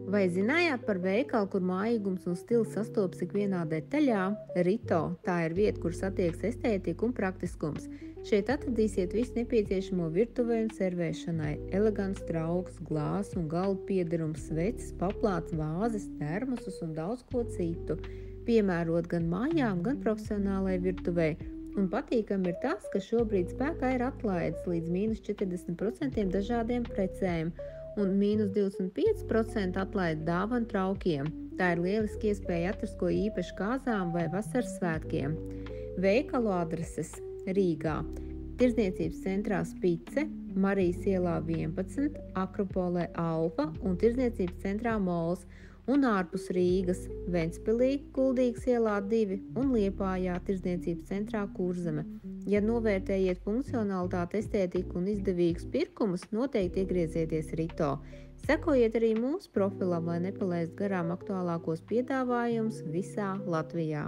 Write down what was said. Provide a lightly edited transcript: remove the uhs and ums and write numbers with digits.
Vai zinājāt par veikalu, kur mājīgums un stils sastopas ikvienā detaļā? Rito – tā ir vieta, kur satiekas estētika un praktiskums. Šeit atradīsiet visu nepieciešamo virtuvei un servēšanai – elegants trauks, glāzes un galdu piederums, sveces, paplāts, vāzes, termosus un daudz ko citu. Piemērot gan mājām, gan profesionālai virtuvei. Un patīkami ir tas, ka šobrīd spēkā ir atlaides līdz -40% dažādiem precēm un -25% atlaide dāvanu traukiem. Tā ir lieliski iespēja atrast ko īpaši kāzām vai vasaras svētkiem. Veikalu adreses Rīgā. Tirdzniecības centrā Spice, Marijas ielā 11, Akropolē Alfa un tirdzniecības centrā Mols, un ārpus Rīgas Ventspilī, Kuldīgas ielā 2 un Liepājā tirdzniecības centrā Kurzeme. Ja novērtējiet funkcionalitāti, estētiku un izdevīgus pirkumus, noteikti iegriezieties Rito. Sekojiet arī mūsu profilam, lai nepalaistu garām aktuālākos piedāvājumus visā Latvijā.